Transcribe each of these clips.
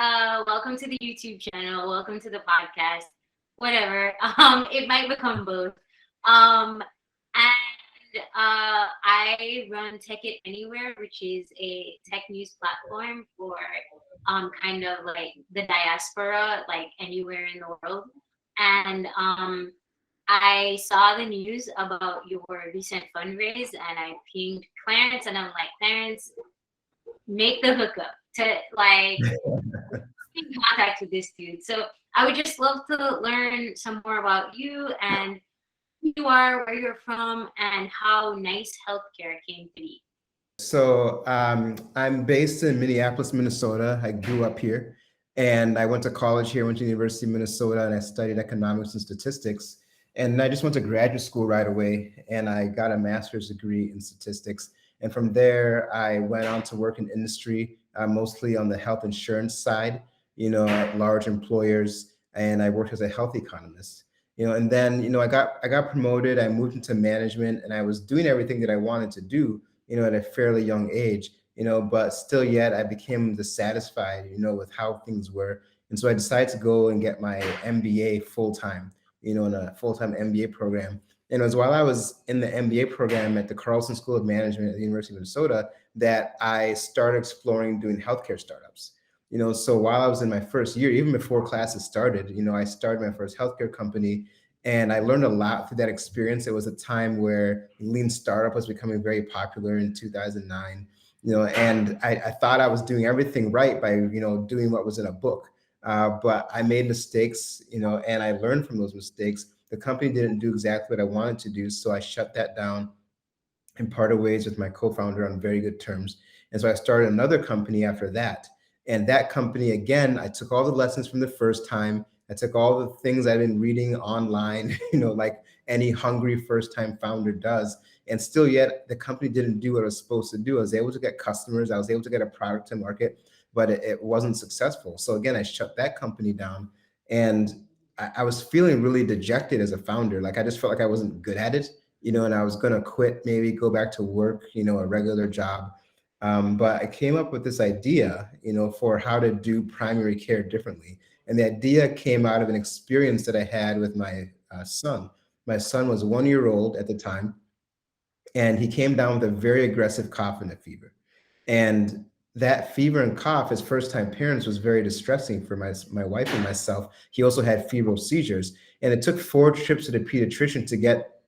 Welcome to the YouTube channel. Welcome to the podcast. Whatever. It might become both. And I run Tech It Anywhere, which is a tech news platform for kind of like the diaspora, like anywhere in the world. And I saw the news about your recent fundraise, and I pinged Clarence, and I'm like, Clarence, make the hookup to like in contact with this dude. So I would just love to learn some more about you and who you are, where you're from, and how Nice Healthcare came to be. I'm based in Minneapolis, Minnesota. I grew up here and I went to college here, went to the University of Minnesota, and I studied economics and statistics. And I just went to graduate school right away and I got a master's degree in statistics. And from there, I went on to work in industry, mostly on the health insurance side, at large employers. And I worked as a health economist. And then, I got promoted, I moved into management, and I was doing everything that I wanted to do, at a fairly young age, but still yet I became dissatisfied, with how things were. And so I decided to go and get my MBA full time, in a full time MBA program. And it was while I was in the MBA program at the Carlson School of Management at the University of Minnesota that I started exploring doing healthcare startups. So while I was in my first year, even before classes started, I started my first healthcare company and I learned a lot through that experience. It was a time where lean startup was becoming very popular in 2009, and I thought I was doing everything right by, doing what was in a book. But I made mistakes, and I learned from those mistakes. The company didn't do exactly what I wanted to do. So I shut that down and parted ways with my co-founder on very good terms. And so I started another company after that. And that company, again, I took all the lessons from the first time. I took all the things I've been reading online, like any hungry first-time founder does. And still yet, the company didn't do what it was supposed to do. I was able to get customers. I was able to get a product to market, but it wasn't successful. So again, I shut that company down. And I was feeling really dejected as a founder. Like I just felt like I wasn't good at it, and I was going to quit, maybe go back to work, a regular job. But I came up with this idea, for how to do primary care differently. And the idea came out of an experience that I had with my son. My son was 1 year old at the time, and he came down with a very aggressive cough and a fever. And that fever and cough, as first-time parents, was very distressing for my wife and myself. He also had febrile seizures, and it took 4 trips to the pediatrician to get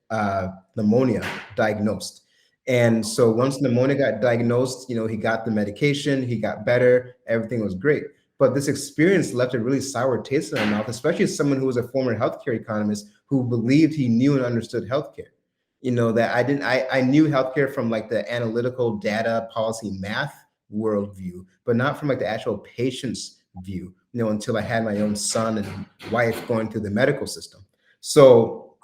pneumonia diagnosed. And so once pneumonia got diagnosed, he got the medication, he got better, everything was great. But this experience left a really sour taste in my mouth, especially as someone who was a former healthcare economist who believed he knew and understood healthcare. That I knew healthcare from like the analytical data policy math worldview, but not from like the actual patient's view, until I had my own son and wife going through the medical system. So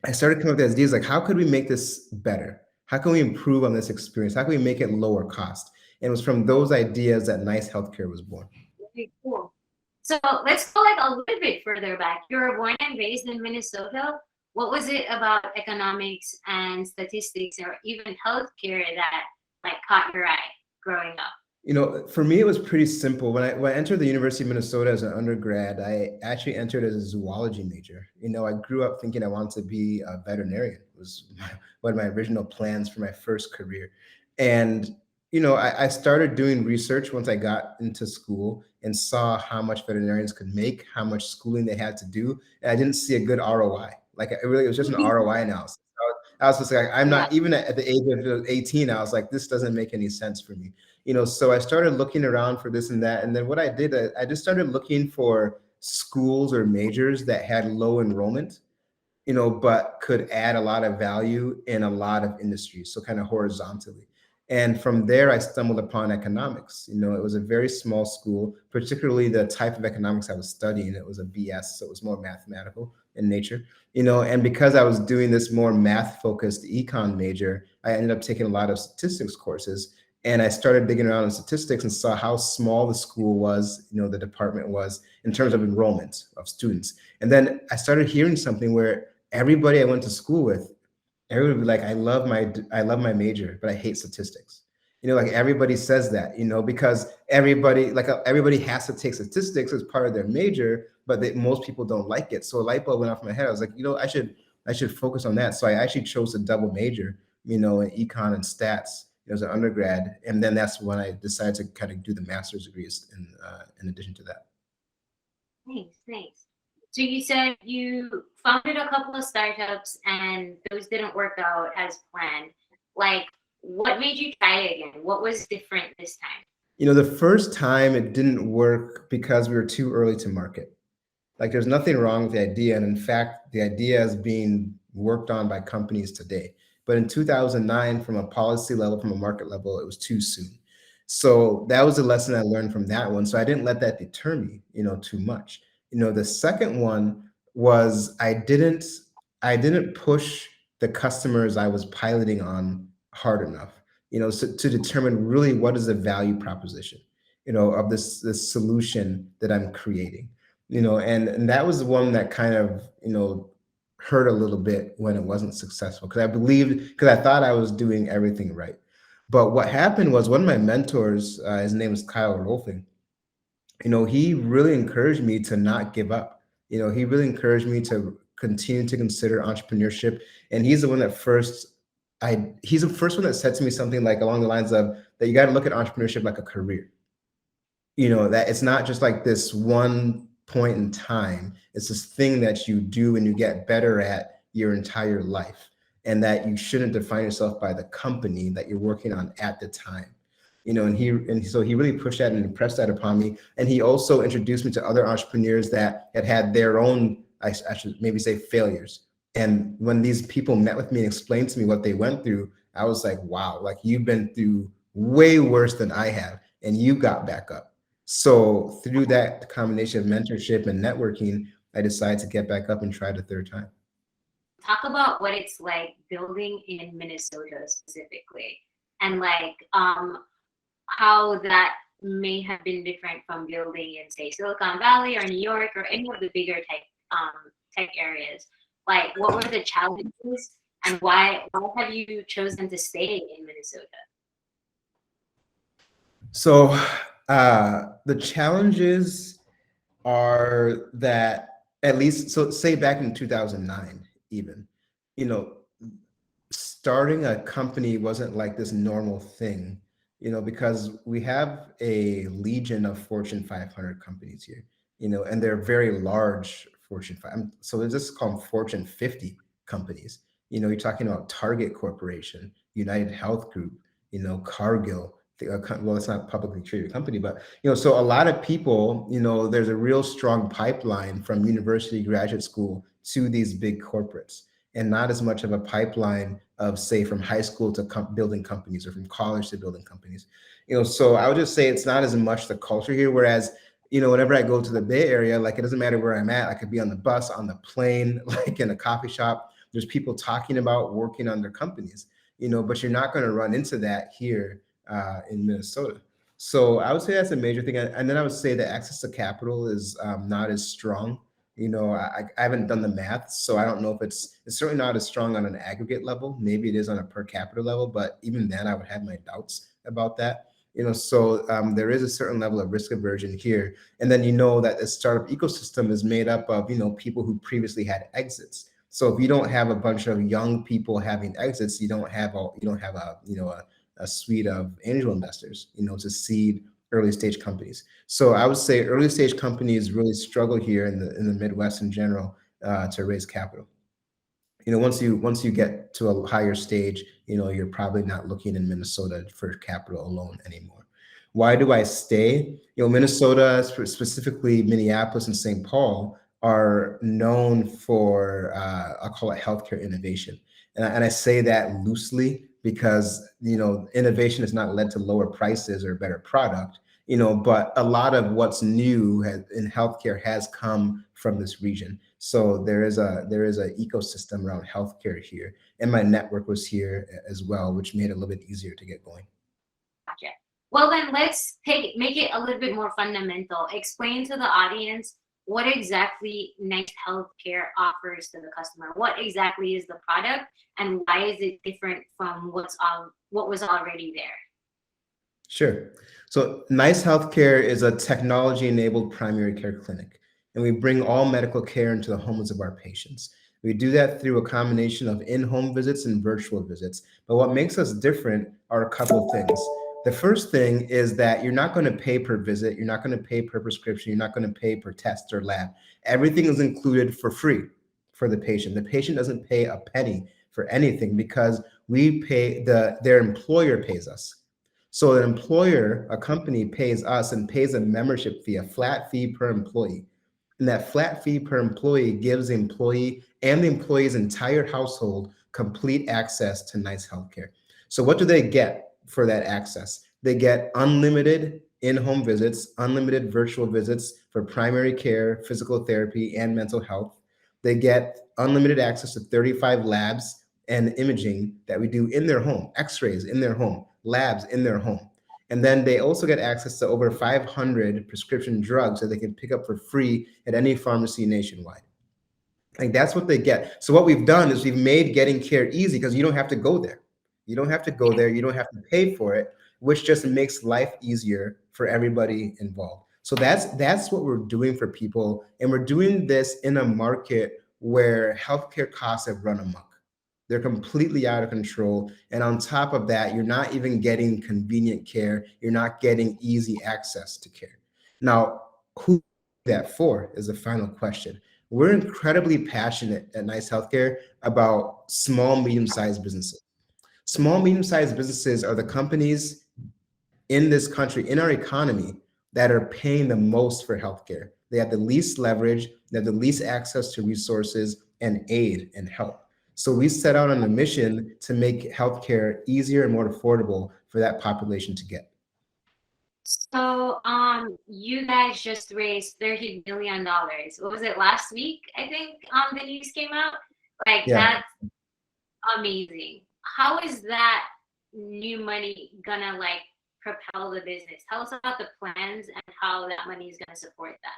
I started coming up with ideas like, how could we make this better? How can we improve on this experience? How can we make it lower cost? And it was from those ideas that Nice Healthcare was born. Very cool. So let's go like a little bit further back. You were born and raised in Minnesota. What was it about economics and statistics or even healthcare that like caught your eye growing up? For me, it was pretty simple. When I entered the University of Minnesota as an undergrad, I actually entered as a zoology major. I grew up thinking I wanted to be a veterinarian. It was one of my original plans for my first career. And, I started doing research once I got into school and saw how much veterinarians could make, how much schooling they had to do. And I didn't see a good ROI. Like it was just an ROI analysis. I was just like, I'm Yeah. not even at the age of 18. I was like, this doesn't make any sense for me. So I started looking around for this and that. And then what I did, I just started looking for schools or majors that had low enrollment, but could add a lot of value in a lot of industries. So kind of horizontally. And from there, I stumbled upon economics. It was a very small school, particularly the type of economics I was studying. It was a BS, so it was more mathematical in nature. And because I was doing this more math-focused econ major, I ended up taking a lot of statistics courses. And I started digging around in statistics and saw how small the school was, the department was in terms of enrollment of students. And then I started hearing something where everybody I went to school with, everybody would be like, I love my major, but I hate statistics. Like everybody says that, because everybody has to take statistics as part of their major, but most people don't like it. So a light bulb went off in my head. I was like, I should focus on that. So I actually chose a double major, in econ and stats as an undergrad, and then that's when I decided to kind of do the master's degrees in addition to that. Thanks, thanks. So you said you founded a couple of startups and those didn't work out as planned. Like, what made you try it again? What was different this time? The first time it didn't work because we were too early to market. Like there's nothing wrong with the idea. And in fact, the idea is being worked on by companies today. But in 2009, from a policy level, from a market level, it was too soon. So that was a lesson I learned from that one. So I didn't let that deter me, too much. The second one was I didn't push the customers I was piloting on hard enough, so, to determine really what is the value proposition, of this solution that I'm creating, and that was the one that kind of, hurt a little bit when it wasn't successful because I thought I was doing everything right. But what happened was one of my mentors, his name is Kyle Rolfing, he really encouraged me to not give up. He really encouraged me to continue to consider entrepreneurship. And he's the first one that said to me something like along the lines of that you got to look at entrepreneurship like a career. That it's not just like this one point in time. It's this thing that you do and you get better at your entire life. And that you shouldn't define yourself by the company that you're working on at the time. And so he really pushed that and impressed that upon me. And he also introduced me to other entrepreneurs that had their own, I should maybe say, failures. And when these people met with me and explained to me what they went through, I was like, wow, like you've been through way worse than I have, and you got back up. So through that combination of mentorship and networking, I decided to get back up and try it a third time. Talk about what it's like building in Minnesota specifically, and like how that may have been different from building in, say, Silicon Valley or New York or any of the bigger tech areas. Like, what were the challenges, and why have you chosen to stay in Minnesota? So the challenges are that, at least, so say back in 2009, even, you know, starting a company wasn't like this normal thing, because we have a legion of Fortune 500 companies here, and they're very large Fortune 5. So let's just call them Fortune 50 companies. You're talking about Target Corporation, United Health Group, Cargill. Well, it's not a publicly traded company, but so a lot of people, there's a real strong pipeline from university, graduate school to these big corporates, and not as much of a pipeline of, say, from high school to building companies or from college to building companies. So I would just say it's not as much the culture here. Whereas, whenever I go to the Bay Area, like it doesn't matter where I'm at. I could be on the bus, on the plane, like in a coffee shop. There's people talking about working on their companies, but you're not going to run into that here in Minnesota. So I would say that's a major thing. And then I would say that access to capital is not as strong. I haven't done the math, so I don't know if it's certainly not as strong on an aggregate level. Maybe it is on a per capita level, but even then I would have my doubts about that. So there is a certain level of risk aversion here. And then that the startup ecosystem is made up of, people who previously had exits. So if you don't have a bunch of young people having exits, you don't have a suite of angel investors, to seed early stage companies. So I would say early stage companies really struggle here in the Midwest in general to raise capital. Once you get to a higher stage, you're probably not looking in Minnesota for capital alone anymore. Why do I stay? Minnesota, specifically Minneapolis and St. Paul, are known for I'll call it healthcare innovation, and I say that loosely because innovation has not led to lower prices or better product, but a lot of what's new in healthcare has come from this region. So there is a ecosystem around healthcare here, and my network was here as well, which made it a little bit easier to get going. Gotcha. Well, then let's make it a little bit more fundamental. Explain to the audience what exactly Nice Healthcare offers to the customer. What exactly is the product, and why is it different from what was already there? Sure. So Nice Healthcare is a technology-enabled primary care clinic, and we bring all medical care into the homes of our patients. We do that through a combination of in-home visits and virtual visits. But what makes us different are a couple things. The first thing is that you're not going to pay per visit, you're not going to pay per prescription, you're not going to pay per test or lab. Everything is included for free for the patient. The patient doesn't pay a penny for anything because we pay their employer pays us. So an employer, a company pays us and pays a membership fee, a flat fee per employee. And that flat fee per employee gives the employee and the employee's entire household complete access to Nice Healthcare. So what do they get for that access? They get unlimited in-home visits, unlimited virtual visits for primary care, physical therapy, and mental health. They get unlimited access to 35 labs and imaging that we do in their home, x-rays in their home, labs in their home. And then they also get access to over 500 prescription drugs that they can pick up for free at any pharmacy nationwide. Like that's what they get. So what we've done is we've made getting care easy because you don't have to go there. You don't have to go there. You don't have to pay for it, which just makes life easier for everybody involved. So that's what we're doing for people, and we're doing this in a market where healthcare costs have run amok. They're completely out of control. And on top of that, you're not even getting convenient care. You're not getting easy access to care. Now, who that for is the final question. We're incredibly passionate at Nice Healthcare about small, medium-sized businesses. Small, medium-sized businesses are the companies in this country, in our economy, that are paying the most for healthcare. They have the least leverage, they have the least access to resources and aid and help. So we set out on a mission to make healthcare easier and more affordable for that population to get. So, you guys just raised $30 million. What was it, last week? I think the news came out. Like Yeah. that's amazing. How is that new money gonna like propel the business? Tell us about the plans and how that money is gonna support that.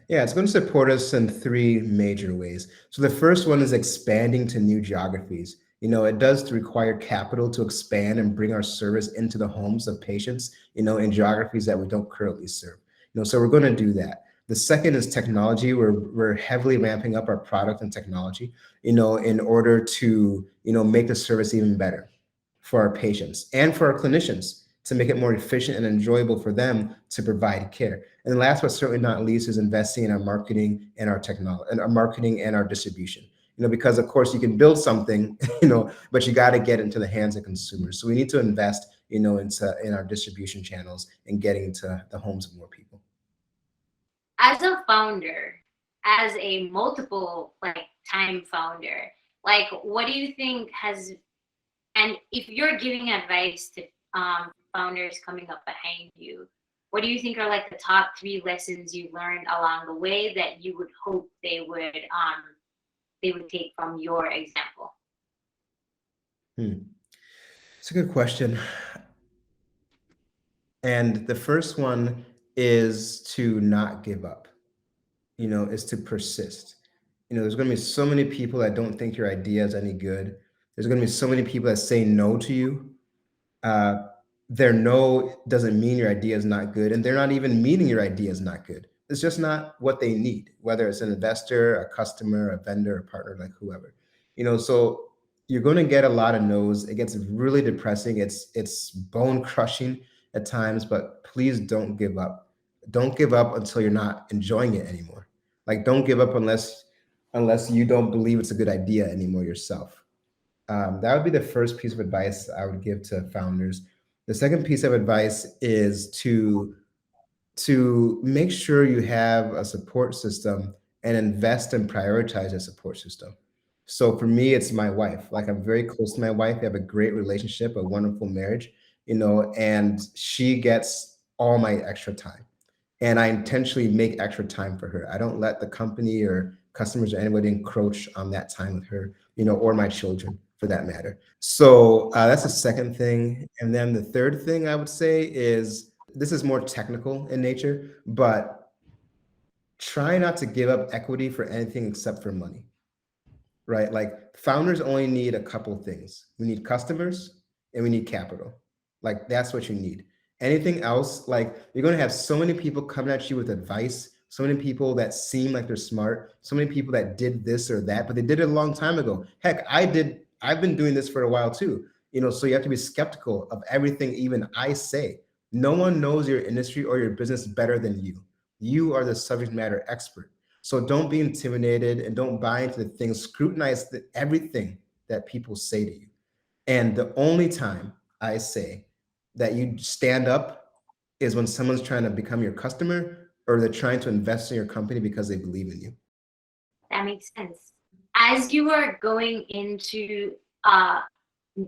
Yeah, it's going to support us in three major ways. So the first one is expanding to new geographies. It does require capital to expand and bring our service into the homes of patients, in geographies that we don't currently serve. So we're going to do that. The second is technology. We're heavily ramping up our product and technology, in order to, make the service even better for our patients and for our clinicians to make it more efficient and enjoyable for them to provide care. And last but certainly not least is investing in our marketing and our technology and our marketing and our distribution. Because of course you can build something, but you got to get into the hands of consumers. So we need to invest, in our distribution channels and getting to the homes of more people. As a founder, as a multiple like time founder, like what do you think has, and if you're giving advice to founders coming up behind you, what do you think are like the top three lessons you learned along the way that you would hope they would take from your example? It's a good question. And the first one is to not give up, is to persist. There's going to be so many people that don't think your idea is any good. There's going to be so many people that say no to you. uh, their no doesn't mean your idea is not good, and they're not even meaning your idea is not good. It's just not what they need, whether it's an investor, a customer, a vendor, a partner, like whoever. So you're going to get a lot of no's. It gets really depressing. It's bone crushing at times, but please don't give up. Don't give up until you're not enjoying it anymore. Like don't give up unless you don't believe it's a good idea anymore yourself. That would be the first piece of advice I would give to founders. The second piece of advice is to make sure you have a support system and invest and prioritize a support system. So for me, it's my wife. Like I'm very close to my wife. We have a great relationship, a wonderful marriage, and she gets all my extra time. And I intentionally make extra time for her. I don't let the company or customers or anybody encroach on that time with her, or my children for that matter. So that's the second thing. And then the third thing I would say is this is more technical in nature, but try not to give up equity for anything except for money, right? Like founders only need a couple things. We need customers and we need capital. Like that's what you need. Anything else, like you're going to have so many people coming at you with advice, so many people that seem like they're smart, so many people that did this or that, but they did it a long time ago. Heck, I've been doing this for a while too. So you have to be skeptical of everything even I say. No one knows your industry or your business better than you. You are the subject matter expert. So don't be intimidated and don't buy into the things, scrutinize everything that people say to you. And the only time I say that you stand up is when someone's trying to become your customer or they're trying to invest in your company because they believe in you. That makes sense. As you are going into uh,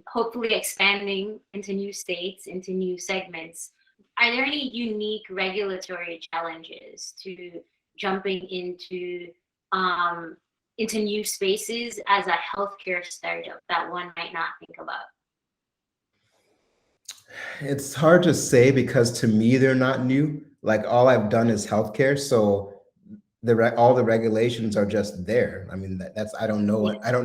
hopefully expanding into new states, into new segments, are there any unique regulatory challenges to jumping um, into new spaces as a healthcare startup that one might not think about? It's hard to say because to me they're not new. Like all I've done is healthcare, so all the regulations are just there. I mean that's Yeah, I don't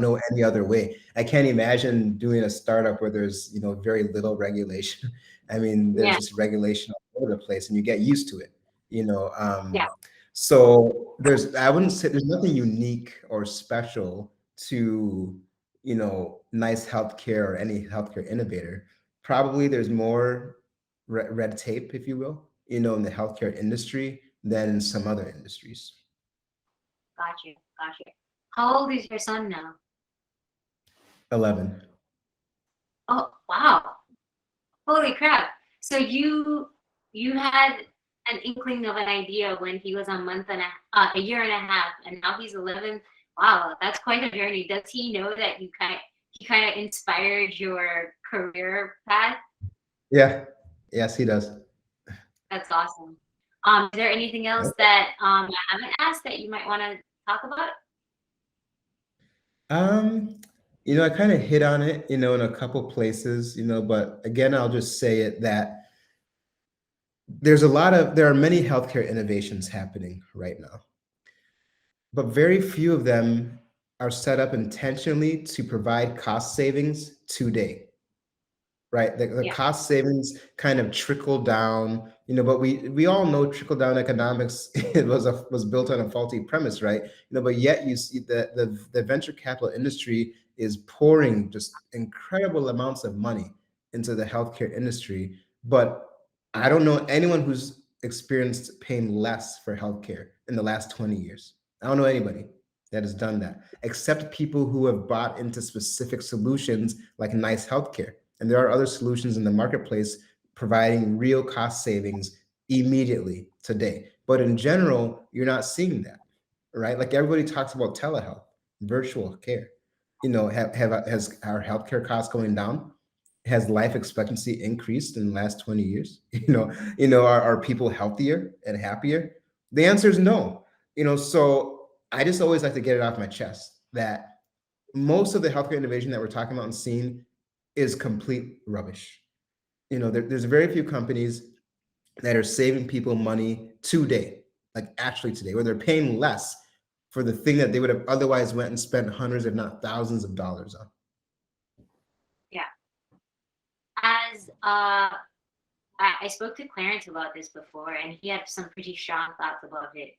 know any other way. I can't imagine doing a startup where there's very little regulation. I mean there's yeah, just regulation all over the place, and you get used to it. You know, yeah. so I wouldn't say there's nothing unique or special to Nice Healthcare or any healthcare innovator. Probably there's more red tape, if you will, in the healthcare industry than in some other industries. Got you, got you. How old is your son now? 11. Oh, wow. Holy crap. So you had an inkling of an idea when he was a year and a half, and now he's 11. Wow, that's quite a journey. Does he know that he kind of inspired your career path? Yeah. Yes, he does. That's awesome. Is there anything else that I haven't asked that you might want to talk about? Um, I kind of hit on it, in a couple places, but again, I'll just say it that there are many healthcare innovations happening right now, but very few of them are set up intentionally to provide cost savings today. Right, the Yeah, cost savings kind of trickle down, but we all know trickle down economics was built on a faulty premise, right? But yet you see the venture capital industry is pouring just incredible amounts of money into the healthcare industry, but I don't know anyone who's experienced paying less for healthcare in the last 20 years. I don't know anybody that has done that, except people who have bought into specific solutions like Nice Healthcare. And there are other solutions in the marketplace providing real cost savings immediately today. But in general, you're not seeing that, right? Like everybody talks about telehealth, virtual care. Has our healthcare costs going down? Has life expectancy increased in the last 20 years? Are people healthier and happier? The answer is no. So I just always like to get it off my chest that most of the healthcare innovation that we're talking about and seeing is complete rubbish. There's very few companies that are saving people money today, like actually today, where they're paying less for the thing that they would have otherwise went and spent hundreds, if not thousands of dollars on. yeah. As I spoke to Clarence about this before, and he had some pretty strong thoughts about it.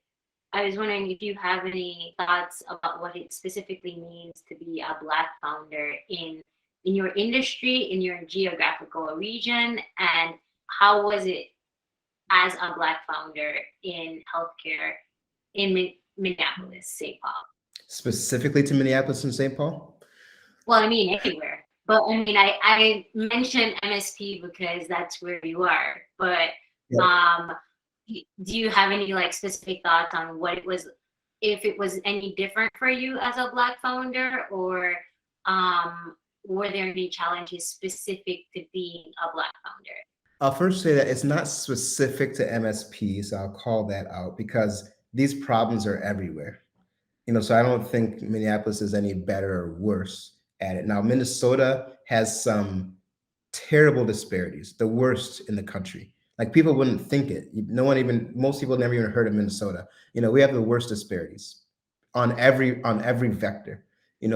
I was wondering if you have any thoughts about what it specifically means to be a Black founder in your industry, in your geographical region, and how was it as a Black founder in healthcare in Minneapolis, St. Paul? Specifically to Minneapolis and St. Paul? Well, I mean anywhere, but I mean I mentioned MSP because that's where you are. But Yeah. do you have any like specific thoughts on what it was, if it was any different for you as a Black founder, or were there any challenges specific to being a Black founder? I'll first say that it's not specific to MSP, so I'll call that out because these problems are everywhere. So I don't think Minneapolis is any better or worse at it. Now, Minnesota has some terrible disparities, the worst in the country. Like people wouldn't think it. Most people never even heard of Minnesota. We have the worst disparities on every vector.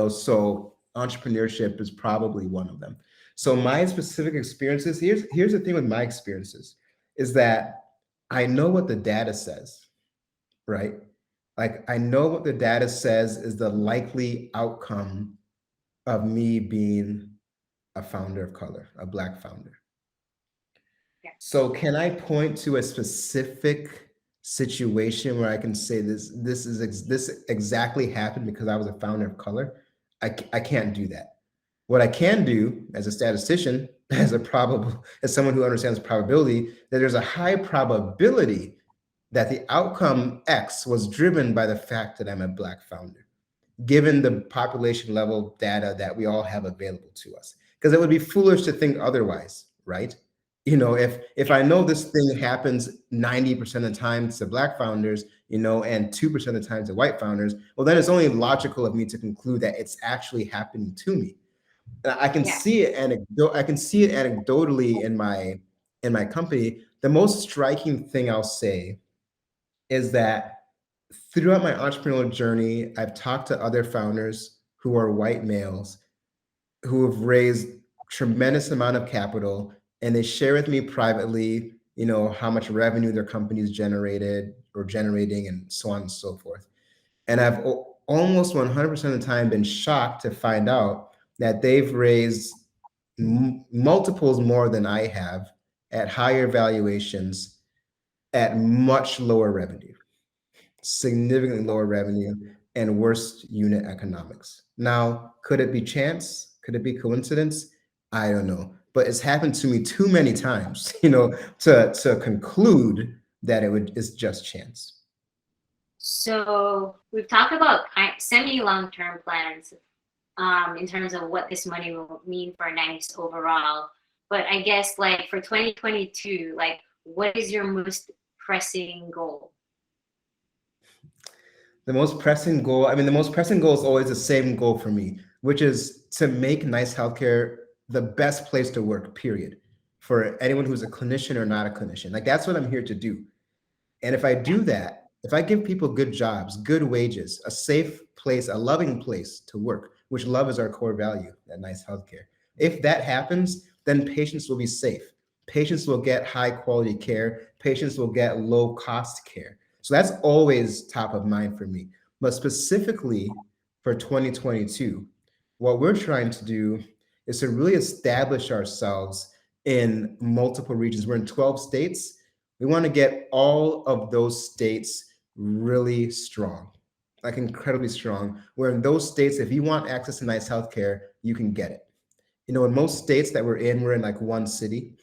So entrepreneurship is probably one of them. So my specific experiences, here's the thing with my experiences, is that I know what the data says, right? Like I know what the data says is the likely outcome of me being a founder of color, a Black founder. Yeah. So can I point to a specific situation where I can say this exactly happened because I was a founder of color? I can't do that. What I can do as a statistician, as someone who understands probability, that there's a high probability that the outcome X was driven by the fact that I'm a Black founder, given the population level data that we all have available to us. Because it would be foolish to think otherwise, right? If I know this thing happens 90% of the time to Black founders, and 2% of the time to white founders, well, then it's only logical of me to conclude that it's actually happening to me. I can Yeah. see it anecdotally in my company. The most striking thing I'll say is that throughout my entrepreneurial journey, I've talked to other founders who are white males who have raised tremendous amount of capital, and they share with me privately, how much revenue their companies generated or generating, and so on and so forth. And I've almost 100% of the time been shocked to find out that they've raised multiples more than I have at higher valuations at much lower revenue, significantly lower revenue, and worse unit economics. Now, could it be chance? Could it be coincidence? I don't know. But it's happened to me too many times, to conclude that it's just chance. So we've talked about semi-long-term plans in terms of what this money will mean for Nice overall. But I guess like for 2022, like what is your most pressing goal? The most pressing goal, the most pressing goal is always the same goal for me, which is to make Nice Healthcare the best place to work, period, for anyone who's a clinician or not a clinician. Like that's what I'm here to do. And if I do that, if I give people good jobs, good wages, a safe place, a loving place to work, which love is our core value at Nice Healthcare. If that happens, then patients will be safe. Patients will get high quality care. Patients will get low cost care. So that's always top of mind for me. But specifically for 2022, what we're trying to do is to really establish ourselves in multiple regions. We're in 12 states. We want to get all of those states really strong, like incredibly strong. Where in those states, if you want access to Nice Healthcare, you can get it. In most states that we're in like one city,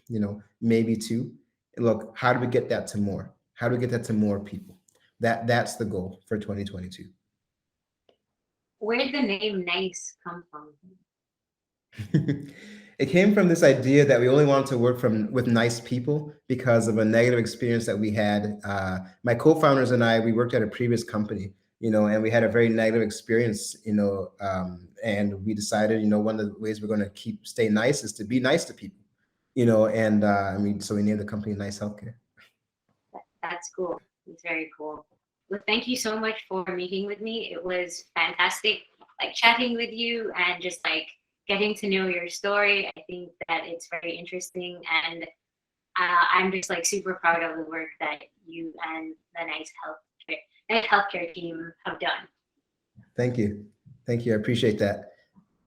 maybe two. And look, how do we get that to more? How do we get that to more people? That's the goal for 2022. Where did the name Nice come from? It came from this idea that we only wanted to work with nice people because of a negative experience that we had. My co-founders and I, we worked at a previous company, and we had a very negative experience, and we decided, one of the ways we're going to stay nice is to be nice to people, and so we named the company Nice Healthcare. That's cool. It's very cool. Well, thank you so much for meeting with me. It was fantastic, like chatting with you and just like getting to know your story. I think that it's very interesting, and I'm just like super proud of the work that you and the Nice Healthcare team have done. Thank you. I appreciate that.